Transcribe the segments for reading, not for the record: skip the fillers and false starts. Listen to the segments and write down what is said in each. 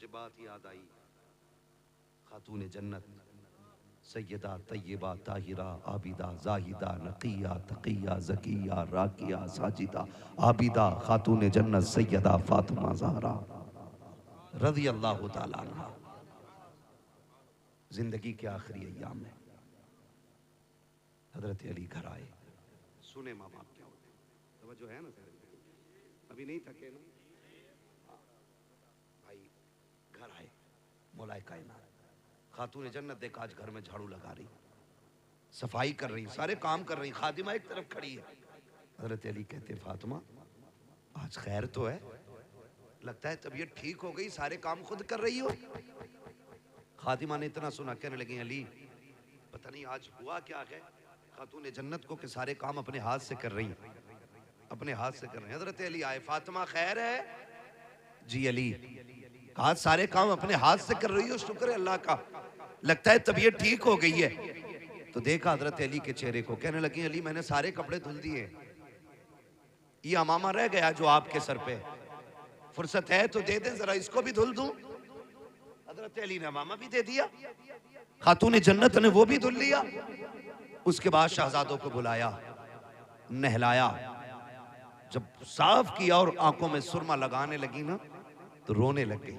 مجھے بات یاد آئی، خاتون جنت سیدہ طیبہ طاہرہ عابدہ زاہدہ نقیہ تقیہ زکیہ راکیہ ساجدہ عابدہ خاتون جنت سیدہ فاطمہ زہرا رضی اللہ تعالیٰ عنہ زندگی کے آخری ایام میں حضرت علی گھر آئے. سنیں ماں باپ کیا ہوتے ہیں، توجہ ہے نا سر، ابھی نہیں تھکے نا بھائی. گھر آئے مولا کائنات خاتون جنت دیکھ آج گھر میں جھاڑو لگا رہی، صفائی کر رہی، سارے کام کر رہی، خادمہ ایک طرف کھڑی ہے. حضرت علی کہتے فاطمہ آج خیر تو ہے، لگتا ہے طبیعت ٹھیک ہو گئی، سارے کام خود کر رہی ہو. خادمہ نے اتنا سنا، کہنے لگی علی پتہ نہیں آج ہوا کیا ہے خاتون جنت کو کہ سارے کام اپنے ہاتھ سے کر رہی، اپنے ہاتھ سے کر رہی. حضرت علی آئے، فاطمہ خیر ہے؟ جی علی آج سارے کام اپنے ہاتھ سے کر رہی ہو، شکر ہے اللہ کا، لگتا ہے طبیعت ٹھیک ہو گئی ہے. تو دیکھا حضرت علی کے چہرے کو، کہنے لگی علی میں نے سارے کپڑے دھل دیے، یہ امامہ رہ گیا جو آپ کے سر پہ، فرصت ہے تو دے دیں ذرا اس کو بھی دھل دوں. حضرت علی نے امامہ بھی دے دیا، خاتون جنت نے وہ بھی دھل لیا. اس کے بعد شہزادوں کو بلایا، نہلایا، جب صاف کیا اور آنکھوں میں سرما لگانے لگی نا تو رونے لگ گئی.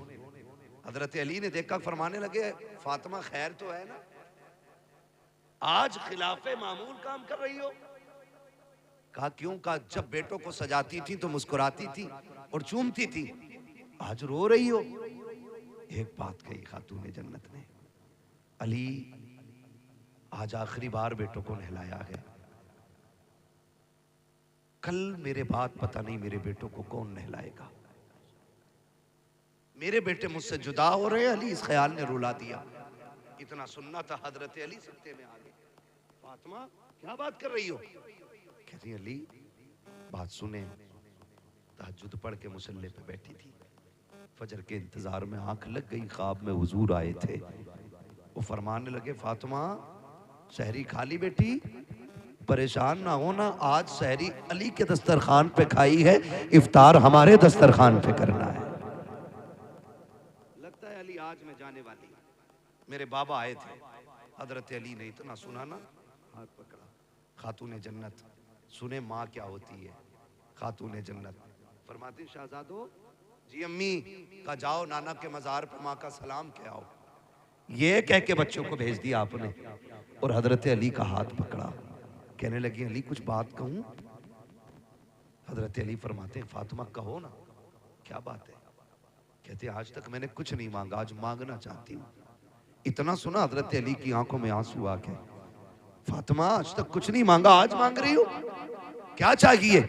حضرت علی نے دیکھا، فرمانے لگے فاطمہ خیر تو ہے نا، آج خلاف معمول کام کر رہی ہو؟ کہا کیوں؟ کہا جب بیٹوں کو سجاتی تھی تو مسکراتی تھی اور چومتی تھی، آج رو رہی ہو. ایک بات کہی خاتون جنت نے، علی آج آخری بار بیٹوں کو نہلایا ہے، کل میرے بعد پتہ نہیں میرے بیٹوں کو کون نہلائے گا، میرے بیٹے مجھ سے جدا ہو رہے ہیں. علی اس خیال نے رلا دیا. اتنا سننا تھا، حضرت علی سکتے میں آگے، فاطمہ کیا بات کر رہی ہو؟ کہتی علی بات سنیں، تہجد پڑھ کے مصلی پہ بیٹھی تھی، فجر کے انتظار میں آنکھ لگ گئی، خواب میں حضور آئے تھے. وہ فرمانے لگے فاطمہ سحری کھا لی بیٹی، پریشان نہ ہونا، آج سحری علی کے دسترخوان پہ کھائی ہے، افطار ہمارے دسترخوان پہ کرنا ہے. لگتا ہے علی آج میں جانے والی. میرے بابا آئے تھے، حضرت علی نے اتنا سنا نا، ہاتھ پکڑا. خاتون جنت سنیں ماں کیا ہوتی ہے. خاتون جنت فرماتی شہزادو جی امی کا جاؤ نانا کے مزار پہ ماں کا سلام کہہ آؤ. یہ کہہ کے بچوں کو بھیج دیا آپ نے اور حضرت علی کا ہاتھ پکڑا. کہنے لگی علی کچھ بات کہوں؟ حضرت علی فرماتے ہیں فاطمہ کہو نا، کیا بات ہے؟ کہتے ہیں آج تک میں نے کچھ نہیں مانگا، آج مانگنا چاہتی ہوں. اتنا سنا حضرت علی کی آنکھوں میں آنسو آ گئے. فاطمہ آج تک کچھ نہیں مانگا، آج مانگ رہی ہو، کیا چاہیے؟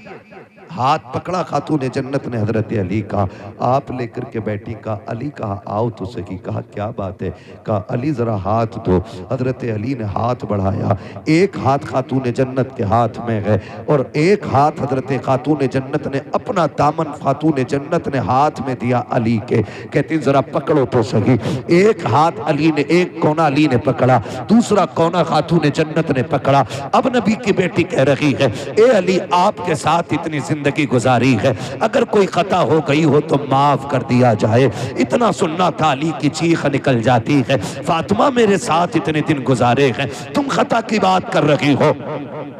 ہاتھ پکڑا خاتون جنت نے حضرت علی کا، آپ لے کر کے بیٹھی. کہا علی کہا آؤ تو سکی. کہا کیا بات ہے؟ کہا علی ذرا ہاتھ دو. حضرت علی نے ہاتھ بڑھایا، ایک ہاتھ خاتون جنت کے ہاتھ میں ہے اور ایک ہاتھ حضرت خاتون جنت نے اپنا دامن خاتون جنت نے ہاتھ میں دیا علی کے. کہتی ذرا پکڑو تو سکی. ایک ہاتھ علی نے، ایک کونا علی نے پکڑا، دوسرا کونا خاتون جنت نے پکڑا. اب نبی کی بیٹی کہہ رہی ہے اے علی آپ کے ساتھ اتنی زندگی گزاری ہے، اگر کوئی خطا ہو گئی ہو تو معاف کر دیا جائے. اتنا سننا تھا، علی کی چیخ نکل جاتی ہے فاطمہ میرے ساتھ اتنے دن گزارے ہیں، تم خطا کی بات کر رہی ہو،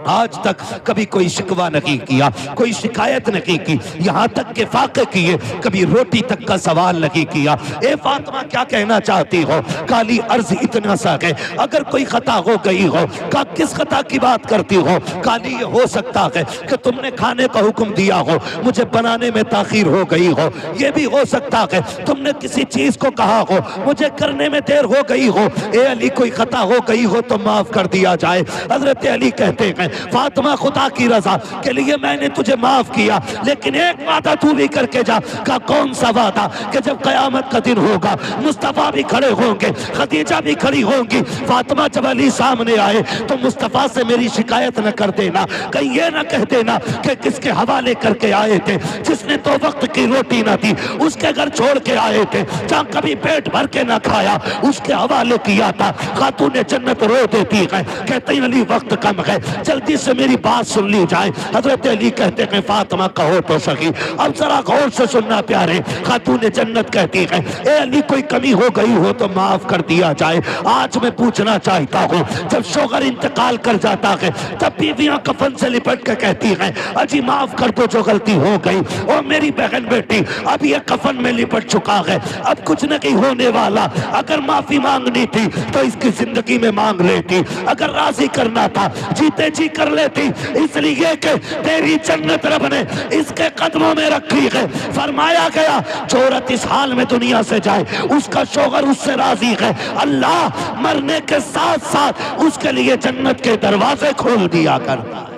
آج تک کبھی کوئی شکوہ نہیں کیا، کوئی شکایت نہیں کی، یہاں تک کہ فاقے کیے کبھی روٹی تک کا سوال نہیں کیا. اے فاطمہ کیا کہنا چاہتی ہو؟ کالی عرض اتنا سا ہے اگر کوئی خطا ہو گئی ہو. کہا کس خطا کی بات کرتی ہو؟ کالی یہ ہو سکتا ہے کہ تم نے کھانے کا حکم دیا ہو، مجھے بنانے میں تاخیر ہو گئی ہو. یہ بھی ہو سکتا ہے تم نے کسی چیز کو کہا ہو، مجھے کرنے میں دیر ہو گئی ہو. اے علی کوئی خطا ہو گئی ہو تو معاف کر دیا جائے. حضرت علی کہتے ہیں فاطمہ خدا کی رضا کے لیے میں نے تجھے معاف کیا، لیکن ایک وعدہ تو بھی کر کے جا. کا کون سا وعدہ؟ کہ جب قیامت کا دن ہوگا مصطفیٰ بھی کھڑے ہوں گے، خدیجہ بھی کھڑی ہوں گی. فاطمہ جب علی سامنے آئے تو مصطفیٰ سے میری شکایت نہ کر دینا، کہیں یہ نہ کہہ دینا کہ کس کے حوالے کر کے آئے تھے، جس نے 2 وقت کی روٹی نہ دی اس کے گھر چھوڑ کے آئے تھے، جہاں کبھی پیٹ بھر کے نہ کھایا اس کے حوالے کیا تھا۔ خاتون جنت رو دیتی ہے، کہتے ہیں علی وقت کم ہے، جلدی سے میری بات سن لی جائے۔ حضرت علی کہتے ہیں فاطمہ کہو تو سکی، اب ذرا غور سے سننا پیارے۔ خاتون جنت کہتی ہے اے علی کوئی کمی ہو گئی ہو تو معاف کر دیا جائے۔ آج میں پوچھنا چاہتا ہوں، جب شوہر انتقال کر جاتا ہے تب بیویاں کفن سے لپٹ کے کہتی ہیں اجی معاف کر دو جو غلطی ہو گئی، اور میری بہن بیٹی اب یہ کفن میں لپٹ چکا ہے، اب کچھ نہیں ہونے والا۔ اگر معافی مانگنی تھی تو اس کی زندگی میں مانگ لیتی، اگر راضی کرنا تھا جیتے جی کر لیتی، اس لیے کہ تیری جنت رب نے اس کے قدموں میں رکھی ہے۔ فرمایا گیا جو عورت اس حال میں دنیا سے جائے اس کا شوہر اس سے راضی ہے، اللہ مرنے کے ساتھ ساتھ اس کے لیے جنت کے دروازے کھول دیا کرتا ہے۔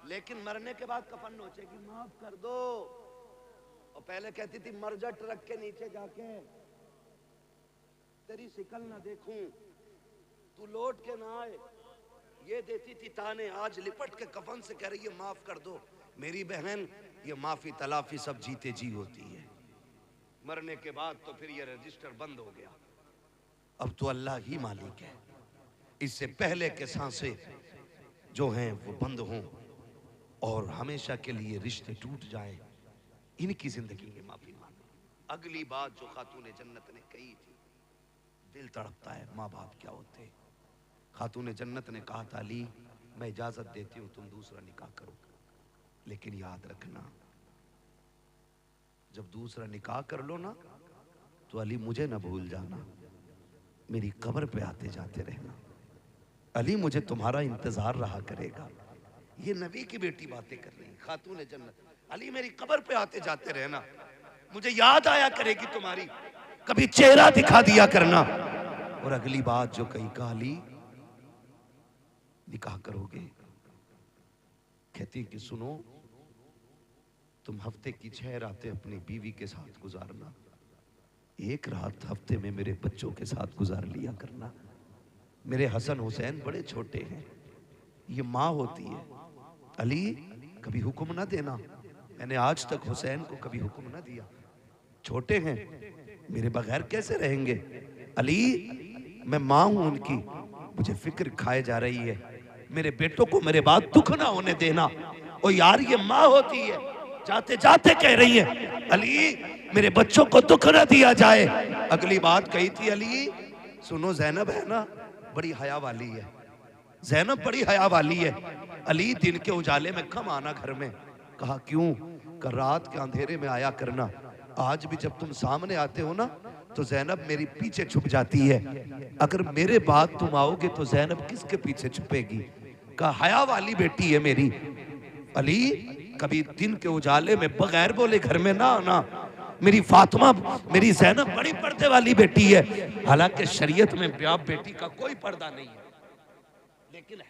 لیکن مرنے کے بعد کفن نوچے گی معاف کر دو، اور پہلے کہتی تھی مر جا ٹرک کے نیچے جا کے، تیری شکل نہ دیکھوں، تو لوٹ کے نہ آئے، یہ دیتی تھی تانے۔ آج لپٹ کے کفن سے کہہ رہی ہے معاف کر دو۔ میری بہن یہ معافی تلافی سب جیتے جی ہوتی ہے، مرنے کے بعد تو پھر یہ رجسٹر بند ہو گیا، اب تو اللہ ہی مالک ہے۔ اس سے پہلے کے سانسیں جو ہیں وہ بند ہوں اور ہمیشہ کے لیے رشتے ٹوٹ جائیں، ان کی زندگی میں معافی مانگو۔ اگلی بات جو خاتون جنت نے کہی تھی، دل تڑپتا ہے، ماں باپ کیا ہوتے۔ خاتون جنت نے کہا تھا علی میں اجازت دیتی ہوں تم دوسرا نکاح کرو، لیکن یاد رکھنا جب دوسرا نکاح کر لو نا تو علی مجھے نہ بھول جانا، میری قبر پہ آتے جاتے رہنا، علی مجھے تمہارا انتظار رہا کرے گا۔ یہ نبی کی بیٹی باتیں کر رہی خاتون جنت، علی میری قبر پہ آتے جاتے رہنا، مجھے یاد آیا کرے گی تمہاری، کبھی چہرہ دکھا دیا کرنا۔ اور اگلی بات جو کہی کہا علی نکاح کرو گے؟ کہتی کہ سنو تم ہفتے کی 6 راتیں اپنی بیوی کے ساتھ گزارنا، ایک رات ہفتے میں میرے بچوں کے ساتھ گزار لیا کرنا۔ میرے حسن حسین بڑے چھوٹے ہیں، یہ ماں ہوتی ہے، علی کبھی حکم نہ دینا، میں نے آج تک حسین کو کبھی حکم نہ دیا، چھوٹے ہیں میرے بغیر کیسے رہیں گے؟ علی میں ماں ہوں ان کی، مجھے فکر کھائے جا رہی ہے، میرے بیٹوں کو میرے بعد دکھ نہ ہونے دینا۔ اور یار یہ ماں ہوتی ہے، جاتے جاتے کہہ رہی ہے علی میرے بچوں کو دکھ نہ دیا جائے۔ اگلی بات کہی تھی علی سنو زینب ہے نا بڑی حیا والی ہے، زینب بڑی حیا والی ہے، علی دن کے اجالے میں کم آنا گھر میں۔ کہا کیوں؟ کہ رات کے اندھیرے میں آیا کرنا، آج بھی جب تم سامنے آتے ہو نا تو زینب میری پیچھے چھپ جاتی ہے، اگر میرے بعد تم آؤ گے تو زینب کس کے پیچھے چھپے گی؟ کہا حیا والی بیٹی ہے میری، علی کبھی دن کے اجالے میں بغیر بولے گھر میں نہ آنا، میری فاطمہ میری زینب بڑی پردے والی بیٹی ہے۔ حالانکہ شریعت میں باپ بیٹی کا کوئی پردہ نہیں ہے، لیکن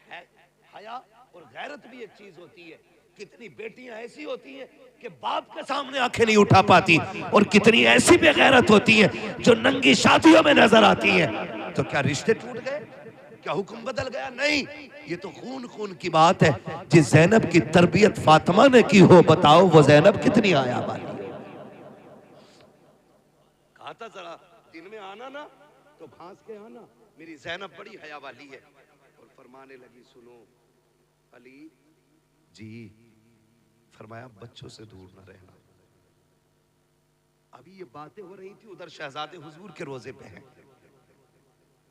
حیا اور غیرت بھی ایک چیز ہوتی ہے۔ کتنی بیٹیاں ایسی ہوتی ہیں کہ باپ کے سامنے آنکھیں نہیں اٹھا پاتی، اور کتنی ایسی بے غیرت ہوتی ہیں جو ننگی شادیوں میں نظر آتی ہیں۔ تو کیا رشتے ٹوٹ گئے؟ کیا حکم بدل گیا؟ نہیں، یہ تو خون خون کی بات ہے۔ جس زینب کی تربیت فاطمہ نے کی ہو بتاؤ وہ زینب کتنی حیا والی ہے۔ کہا تھا ذرا دن میں آنا نا تو بھانس کے آنا، میری زینب بڑی حیا والی ہے۔ اور فرمانے لگی سنو علی جی، فرمایا بچوں سے دور نہ رہنا۔ ابھی یہ باتیں ہو رہی تھی، ادھر شہزادے حضور کے روزے پہ ہیں،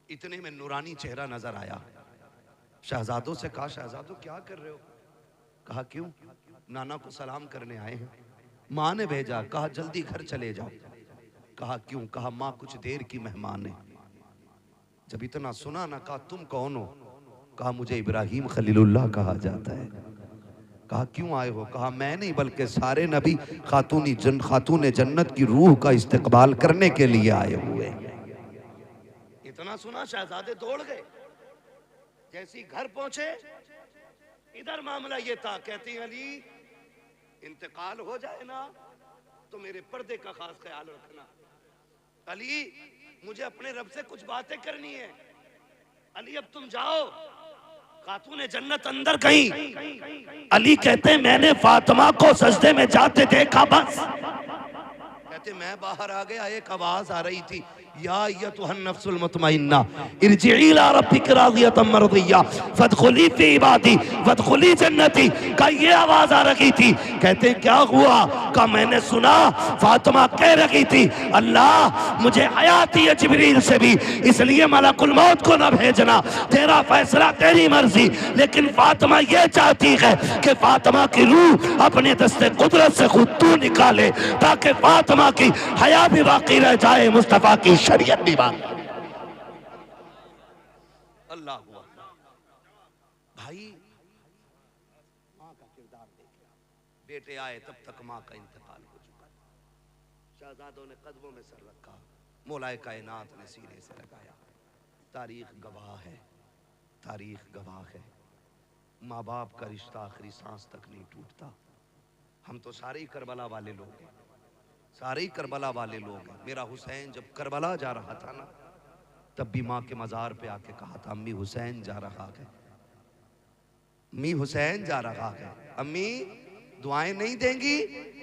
اتنے میں نورانی چہرہ نظر آیا۔ شہزادوں سے کہا شہزادوں کیا کر رہے ہو؟ کہا کیوں؟ نانا کو سلام کرنے آئے ہیں، ماں نے بھیجا، کہا جلدی گھر چلے جاؤ۔ کہا کیوں؟ کہا ماں کچھ دیر کی مہمان ہے۔ جب اتنا سنا نہ کہا تم کون ہو؟ کہا مجھے ابراہیم خلیل اللہ کہا جاتا ہے۔ کہا کیوں آئے ہو؟ کہا میں نہیں بلکہ سارے نبی خاتون جنت کی روح کا استقبال کرنے کے لیے آئے ہوئے۔ اتنا سنا شہزادے دوڑ گئے، جیسی گھر پہنچے ادھر معاملہ یہ تھا، کہتی ہیں علی انتقال ہو جائے نا تو میرے پردے کا خاص خیال رکھنا، علی مجھے اپنے رب سے کچھ باتیں کرنی ہے، علی اب تم جاؤ خاتون جنت اندر گئی. علی کہتے ہیں میں نے فاطمہ کو سجدے میں جاتے دیکھا بس. کہتے میں باہر آ گیا, ایک آواز آ رہی تھی, یا ایتھا النفس المطمئنہ ارجعی الی ربک راضیۃ مرضیہ فادخلی فی عبادی وادخلی جنتی. کا یہ آواز آ رہی تھی. کہتے ہیں کیا ہوا؟ کہ میں نے سنا فاطمہ کہہ رہی تھی اللہ مجھے حیات دی ہے جبریل سے بھی, اس لیے ملک الموت کو نہ بھیجنا, تیرا فیصلہ تیری مرضی. لیکن فاطمہ یہ چاہتی ہے کہ فاطمہ کی روح اپنے دست قدرت سے خود تو نکالے تاکہ فاطمہ کی حیا بھی باقی رہ جائے, مصطفیٰ کی شریعت بھی باقی. اللہ ہوا. بھائی ماں کا کردار دیکھا, بیٹے آئے تب تک ماں کا انتقال ہو چکا. شہزادوں نے قدموں میں سر رکھا, مولا کائنات نے سینے سے لگایا. تاریخ گواہ ہے, تاریخ گواہ ہے, ماں باپ کا رشتہ آخری سانس تک نہیں ٹوٹتا. ہم تو سارے ہی کربلا والے لوگ ہیں, سارے ہی کربلا والے لوگ ہیں. میرا حسین جب کربلا جا رہا تھا نا, تب بھی ماں کے مزار پہ آ کے کہا تھا امی حسین جا رہا ہے, امی حسین جا رہا ہے. امی دعائیں نہیں دیں گی؟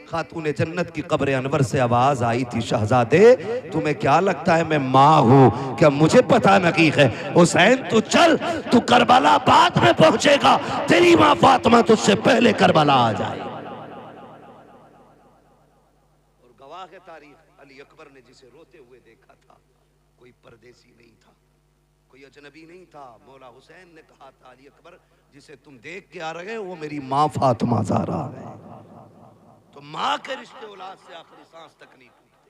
خاتون جنت کی قبر انور سے آواز آئی تھی شہزادے تمہیں کیا لگتا ہے میں ماں ہوں کیا مجھے پتہ نہیں ہے؟ حسین تو چل, تو کربلا بعد میں پہنچے گا, تیری ماں فاطمہ تجھ سے پہلے کربلا آ جائے. اور گواہ ہے تاریخ, علی اکبر نے جسے روتے ہوئے دیکھا تھا کوئی پردیسی نہیں تھا, کوئی اجنبی نہیں تھا. مولا حسین نے کہا تھا علی اکبر جسے تم دیکھ کے آ رہے ہیں وہ میری ماں فاطمہ زہرا ہے. تو ماں کے رشتے اولاد سے آخری سانس تک نہیں ٹوٹتے,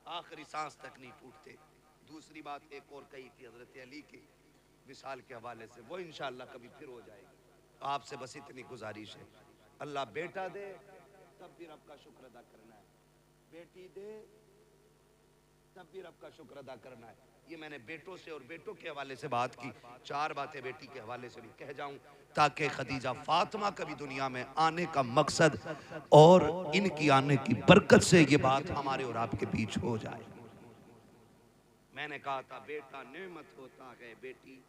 آخری سانس تک نہیں ٹوٹتے. دوسری بات ایک اور کہی تھی حضرت علی کی وصال کے حوالے سے, وہ انشاءاللہ کبھی پھر ہو جائے گی. آپ سے بس اتنی گزارش ہے, اللہ بیٹا دے تب بھی رب کا شکر ادا کرنا ہے, بیٹی دے تب بھی رب کا شکر ادا کرنا ہے. یہ میں نے بیٹوں سے اور بیٹوں کے حوالے سے بات کی, 4 باتیں بیٹی کے حوالے سے بھی کہہ جاؤں تاکہ خدیجہ فاطمہ کا بھی دنیا میں آنے کا مقصد اور ان کی آنے کی برکت سے یہ بات ہمارے اور آپ کے بیچ ہو جائے. میں نے کہا تھا بیٹا نعمت ہوتا ہے, بیٹی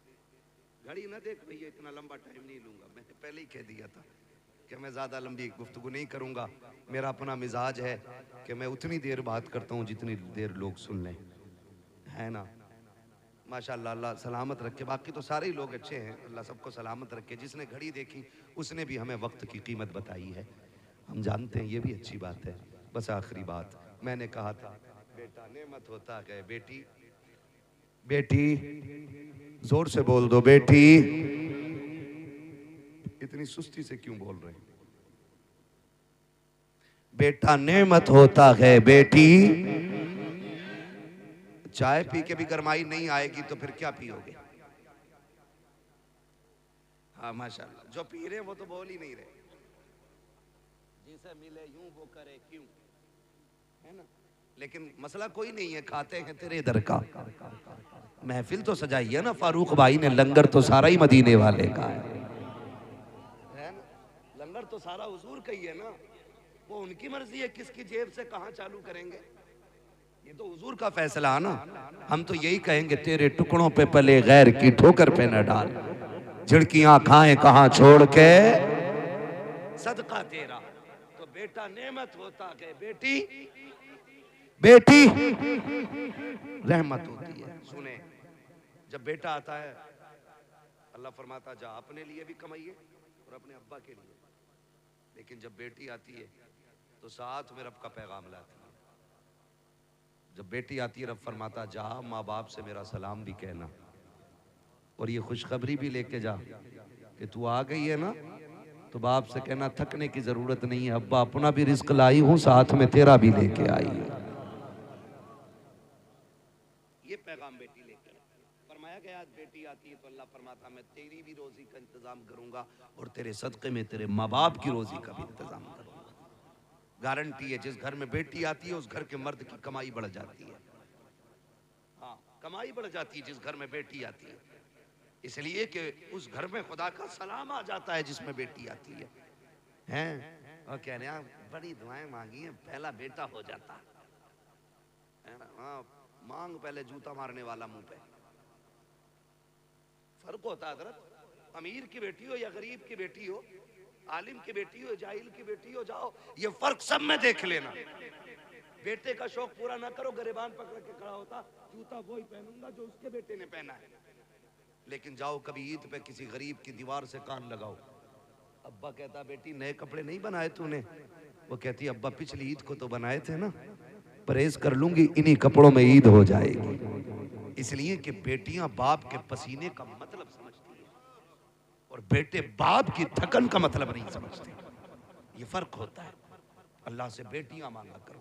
گھڑی نہ دیکھ بھئی اتنا لمبا ٹائم نہیں لوں گا, میں نے پہلے ہی کہہ دیا تھا کہ میں زیادہ لمبی گفتگو نہیں کروں گا. میرا اپنا مزاج ہے کہ میں اتنی دیر بات کرتا ہوں جتنی دیر لوگ سن لیں, ہے نا. ماشاءاللہ اللہ سلامت رکھے, باقی تو سارے ہی لوگ اچھے ہیں, اللہ سب کو سلامت رکھے. جس نے گھڑی دیکھی اس نے بھی ہمیں وقت کی قیمت بتائی ہے, ہم جانتے ہیں, یہ بھی اچھی بات ہے. بس آخری بات میں نے کہا تھا بیٹا نعمت ہوتا ہے, بیٹی بیٹی زور سے بول دو بیٹی. اتنی سستی سے کیوں بول رہے ہیں؟ بیٹا نعمت ہوتا ہے بیٹی. چائے پی کے بھی گرمائی نہیں آئے گی تو پھر کیا پیو گے؟ ہاں ماشاءاللہ, جو پی رہے وہ تو بول ہی نہیں رہے. جسے ملے یوں وہ کرے کیوں, ہے نا. لیکن مسئلہ کوئی نہیں ہے, کھاتے ہیں تیرے در کا. محفل تو سجائی ہے نا فاروق بھائی نے, لنگر تو سارا ہی مدینے والے کا ہے نا. لنگر تو سارا حضور کا ہی ہے نا, وہ ان کی مرضی ہے کس کی جیب سے کہاں چالو کریں گے, یہ تو حضور کا فیصلہ ہے نا. ہم تو یہی کہیں گے تیرے ٹکڑوں پہ پلے غیر کی ٹھوکر پہ نہ ڈال, جھڑکیاں کھائیں کہاں چھوڑ کے صدقہ تیرا. تو بیٹا نعمت ہوتا ہے, بیٹی بیٹی رحمت ہوتی ہے. سنیں, جب بیٹا آتا ہے اللہ فرماتا جا اپنے لیے بھی کمائیے اور اپنے ابا کے لیے, لیکن جب بیٹی آتی ہے تو ساتھ میں رب کا پیغام لاتی ہے. جب بیٹی آتی ہے رب فرماتا جا ماں باپ سے میرا سلام بھی کہنا, اور یہ خوشخبری بھی لے کے جا کہ تو آ گئی ہے نا, تو باپ سے کہنا تھکنے کی ضرورت نہیں ہے, ابا اپنا بھی رزق لائی ہوں ساتھ میں تیرا بھی لے کے آئی ہے. یہ پیغام بیٹی لے کر فرمایا گیا بیٹی آتی ہے تو اللہ فرماتا میں تیری بھی روزی کا انتظام کروں گا اور تیرے صدقے میں تیرے ماں باپ کی روزی کا بھی انتظام کروں گا. گارنٹی ہے جس گھر میں بیٹی آتی ہے اس گھر کے مرد کی کمائی بڑھ جاتی ہے. ہاں کمائی بڑھ جاتی ہے جس گھر میں بیٹی آتی ہے, اس لیے کہ اس گھر میں خدا کا سلام آ جاتا ہے جس میں بیٹی آتی ہے. ہیں اور کہہ رہے ہیں بڑی دعائیں مانگی ہیں, پہلا بیٹا ہو جاتا ہے نا. ہاں مانگ پہلے جوتا مارنے والا منہ پہ, فرق ہوتا ہے حضرت. امیر کی بیٹی ہو یا غریب کی بیٹی ہو، عالم کی بیٹی ہو جاہل کی بیٹی ہو، جاؤ یہ فرق سب میں دیکھ لینا. بیٹے کا شوق پورا نہ کرو، گریبان پکڑ کے کھڑا ہوتا جوتا وہی پہنوں گا جو اس کے بیٹے نے پہنا ہے. لیکن جاؤ کبھی عید پہ کسی غریب کی دیوار سے کان لگاؤ، ابا کہتا بیٹی نئے کپڑے نہیں بنائے تو نے؟ وہ کہتی ابا پچھلی عید کو تو بنائے تھے نا، پرہیز کر لوں گی انہی کپڑوں میں عید ہو جائے گی. اس لیے کہ بیٹیاں باپ کے پسینے کا مطلب سمجھتی ہیں اور بیٹے باپ کی تھکن کا مطلب نہیں سمجھتے. یہ فرق ہوتا ہے. اللہ سے بیٹیاں مانگا کرو،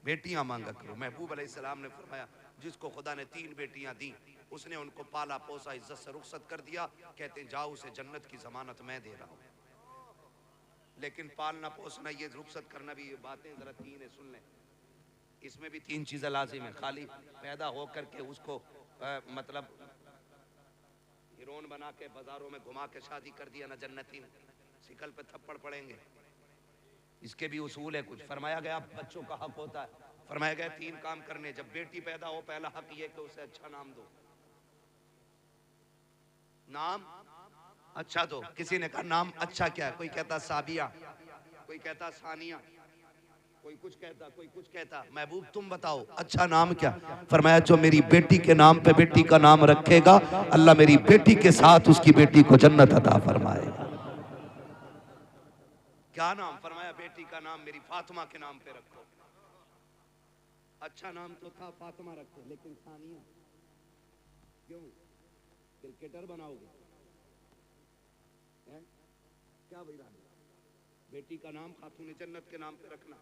بیٹیاں مانگا کرو. محبوب علیہ السلام نے فرمایا جس کو خدا نے 3 بیٹیاں دیں اس نے ان کو پالا پوسا عزت سے رخصت کر دیا، کہتے ہیں جاؤ اسے جنت کی ضمانت میں دے رہا ہوں. لیکن پالنا پوسنا یہ رخصت کرنا بھی یہ باتیں ذرا 3 ہیں، سن لیں. اس میں بھی 3 چیزیں لازم ہیں. خالی پیدا ہو کر کے اس کو مطلب ہیرون بنا کے بازاروں میں گھما کے شادی کر دیا نہ جنتی، سکل پہ تھپڑ پڑیں گے. اس کے بھی اصول ہے کچھ. فرمایا گیا بچوں کا حق ہوتا ہے، فرمایا گیا 3 کام کرنے. جب بیٹی پیدا ہو پہلا حق یہ کہ اسے اچھا نام دو. نام اچھا دو. کسی نے کہا نام اچھا کیا ہے؟ کوئی کہتا سابیہ، کوئی کہتا ثانیہ، کوئی کچھ کہتا، کوئی کچھ کہتا. محبوب تم بتاؤ اچھا نام کیا؟ فرمایا جو میری بیٹی کے نام پہ بیٹی کا نام رکھے گا اللہ میری بیٹی کے ساتھ اس کی بیٹی کو جنت عطا فرمائے گا. کیا نام؟ فرمایا بیٹی کا نام میری فاطمہ کے نام پہ رکھو. اچھا نام تو تھا فاطمہ رکھو، لیکن ثانیہ کیوں؟ کرکٹر بناؤ گے کیا بھائی؟ بیٹی کا نام خاتون جنت کے نام پہ رکھنا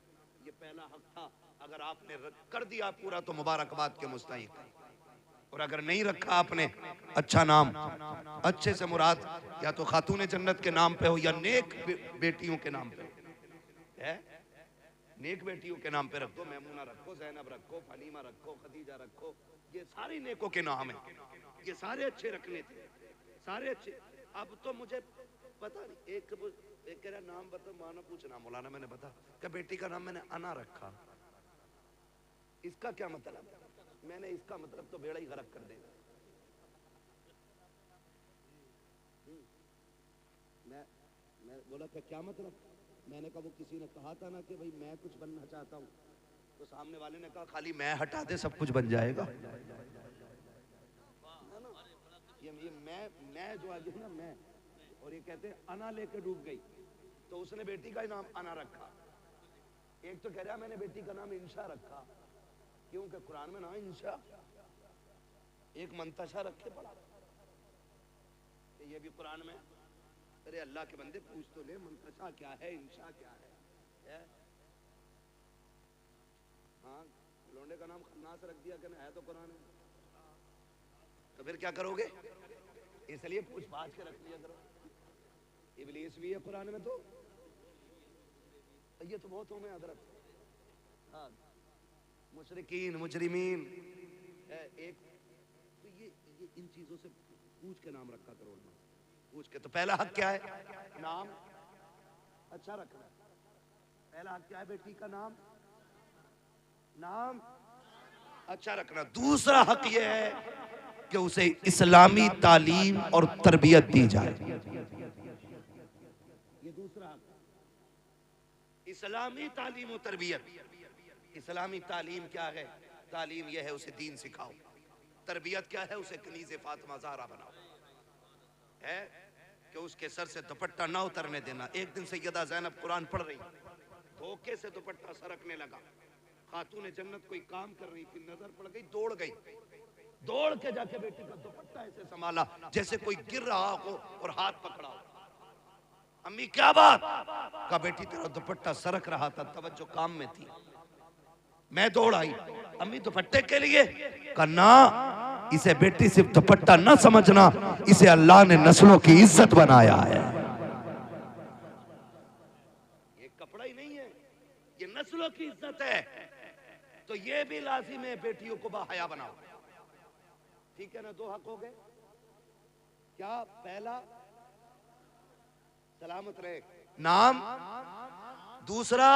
یہ پہلا حق تھا. اگر آپ نے کر دیا پورا تو مبارکباد کے مستحق ہے، اور اگر نہیں رکھا آپ نے اچھا نام، اچھے سے مراد یا تو خاتون جنت کے نام پہ ہو یا نیک بیٹیوں کے نام پہ ہو. نیک بیٹیوں کے نام پہ رکھو، میمونہ رکھو، زینب رکھو، حلیمہ رکھو، خدیجہ رکھو. یہ ساری نیکوں کے نام ہیں، یہ سارے اچھے رکھنے تھے، سارے اچھے. اب تو مجھے پتہ نہیں، ایک کہہ رہا نام بتا، مانا پوچھنا مولانا میں نے بتا کہ بیٹی کا نام میں نے انا رکھا. اس کا کیا مطلب؟ میں نے اس کا مطلب تو بیڑا ہی غرق کر دے گا. میں بولا کہ کیا مطلب؟ میں نے کہا وہ کسی نے کہا تھا نا کہ بھئی میں کچھ بننا چاہتا ہوں، تو سامنے والے نے کہا خالی میں ہٹا دے سب کچھ بن جائے گا. یہ میں جو آج نا میں، اور یہ کہتے ہیں انا لے کے ڈوب گئی، تو اس نے بیٹی کا نام انا رکھا. ایک تو کہہ رہا میں نے بیٹی کا نام انشا رکھا، کیونکہ قرآن میں نا انشا. ایک منتشا رکھے پڑا کہ یہ بھی قرآن میں. ارے اللہ کے بندے پوچھ تو لے منتشا کیا ہے، انشا کیا ہے. ہاں لونڈے کا نام خناس رکھ دیا کہ ہے تو قرآن میں، تو پھر کیا کرو گے؟ اس لیے پوچھ پاچھ کے رکھ لیا کرو. ابلیس بھی ہے قرآن میں، تو یہ تو بہت ہوں میں حضرت. ہاں مشرکین مجرمین ایک تو یہ ان چیزوں سے پوچھ کے نام رکھا کرو. پوچھ کے. تو پہلا حق کیا ہے؟ نام اچھا رکھنا. پہلا حق کیا ہے بیٹی کا نام؟ نام اچھا رکھنا. دوسرا حق یہ ہے کہ اسے اسلامی تعلیم اور تربیت دی جائے. یہ دوسرا حق، اسلامی تعلیم و تربیت. اسلامی تعلیم کیا ہے؟ تعلیم یہ ہے اسے دین سکھاؤ. تربیت کیا ہے؟ اسے کنیز فاطمہ زہرا بناؤ. ہے کہ اس کے سر سے دوپٹہ نہ اترنے دینا. ایک دن سیدہ زینب قرآن پڑھ رہی، دھوکے سے دوپٹہ سرکنے لگا. خاتون جنت کوئی کام کر رہی تھی، نظر پڑ گئی، دوڑ گئی، دوڑ کے جا کے بیٹی کا دوپٹہ ایسے سنبھالا جیسے کوئی گر رہا ہو اور ہاتھ پکڑا ہو. امی کیا بات؟ کہا بیٹی تیرا دوپٹہ سرک رہا تھا، توجہ کام میں تھی، میں دوڑ آئی. امی دوپٹے کے لیے؟ کہا نا، اسے بیٹی صرف دوپٹہ نہ سمجھنا، اسے اللہ نے نسلوں کی عزت بنایا ہے. یہ کپڑا ہی نہیں ہے، یہ نسلوں کی عزت ہے. تو یہ بھی لازم ہے بیٹیوں کو باحیا بناؤ. ٹھیک ہے نا؟ 2 حق ہو گئے. کیا؟ پہلا سلامت رہے نام، دوسرا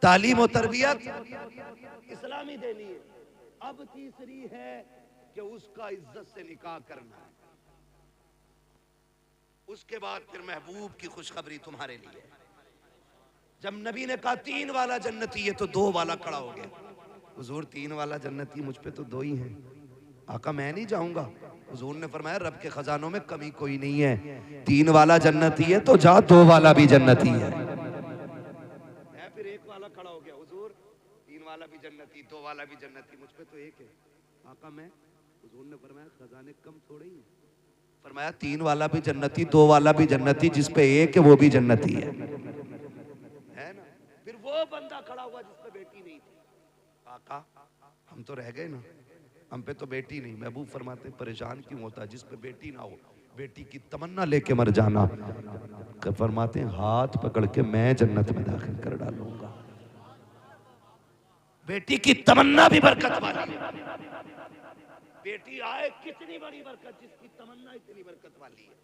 تعلیم و تربیت اسلامی دینی ہے. اب تیسری ہے کہ اس کا عزت سے نکاح کرنا ہے. اس کے بعد پھر محبوب کی خوشخبری تمہارے لیے. جب نبی نے کہا 3 والا جنتی ہے تو 2 والا کھڑا ہو گیا. حضور 3 والا جنتی مجھ پہ تو 2 ہی ہیں. آقا میں نہیں جاؤں گا. حضور نے فرمایا رب کے خزانوں میں کمی کوئی نہیں ہے. 3 والا جنتی ہے تو جا 2 والا بھی جنتی ہے. پھر 1 والا کھڑا ہو گیا. حضور 3 والا بھی جنتی 2 والا بھی جنتی مجھ پہ تو 1 ہے. آقا میں. حضور نے فرمایا خزانے کم تھوڑے ہی ہیں. فرمایا 3 والا بھی جنتی 2 والا بھی جنتی جس پہ 1 ہے وہ بھی جنتی ہے نا. پھر وہ بندہ کھڑا ہوا جس پہ بیٹی نہیں تھی. آقا ہم تو رہ گئے نا, ہم پہ تو بیٹی نہیں. محبوب فرماتے پریشان کیوں ہوتا, جس پہ بیٹی نہ ہو بیٹی کی تمنا لے کے مر جانا. فرماتے ہیں ہاتھ پکڑ کے میں جنت میں داخل کر ڈالوں گا. بیٹی کی تمنا بھی برکت والی ہے. بیٹی آئے کتنی بڑی برکت, جس کی تمنا اتنی برکت والی ہے.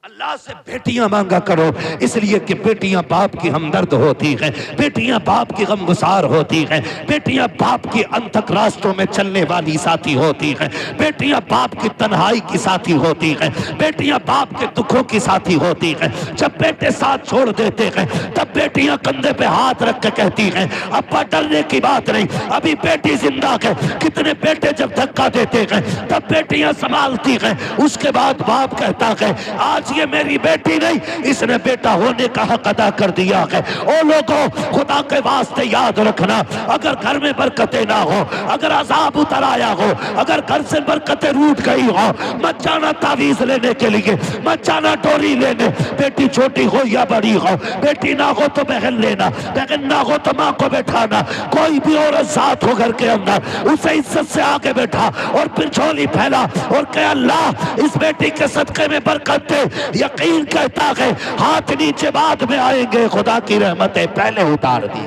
اللہ سے بیٹیاں مانگا کرو, اس لیے کہ بیٹیاں باپ کی ہمدرد ہوتی ہیں, بیٹیاں باپ کی غمگسار ہوتی ہیں, بیٹیاں باپ کی انتک راستوں میں چلنے والی ساتھی ہوتی ہیں, بیٹیاں باپ کی تنہائی کی ساتھی ہوتی ہیں, بیٹیاں باپ کے دکھوں کی ساتھی ہوتی ہیں. جب بیٹے ساتھ چھوڑ دیتے ہیں تب بیٹیاں کندھے پہ ہاتھ رکھ کے کہتی ہیں ابا ڈرنے کی بات نہیں, ابھی بیٹی زندہ ہے. کتنے بیٹے جب دھکا دیتے ہیں تب بیٹیاں سنبھالتی ہیں. اس کے بعد باپ کہتا ہے آج یہ میری بیٹی نہیں, اس نے بیٹا ہونے کا حق ادا کر دیا ہے. او لوگوں خدا کے واسطے یاد رکھنا, اگر گھر میں برکتیں نہ ہو, اگر عذاب اتر آیا ہو, اگر گھر سے برکتیں روٹ گئی ہو, مت جانا تعویذ لینے کے لیے, مت جانا ڈوری لینے. بیٹی چھوٹی ہو یا بڑی ہو, بیٹی نہ ہو تو بہن لینا, بہن نہ ہو تو ماں کو بٹھانا. کوئی بھی عورت ذات ہو گھر کے اندر, اسے عزت سے آگے بیٹھا اور پھر جھولی پھیلا اور کہ اللہ اس بیٹی کے صدقے میں برکت دے. یقین کہتا ہے ہاتھ نیچے بعد میں آئیں گے, خدا کی رحمتیں پہلے اتار دی.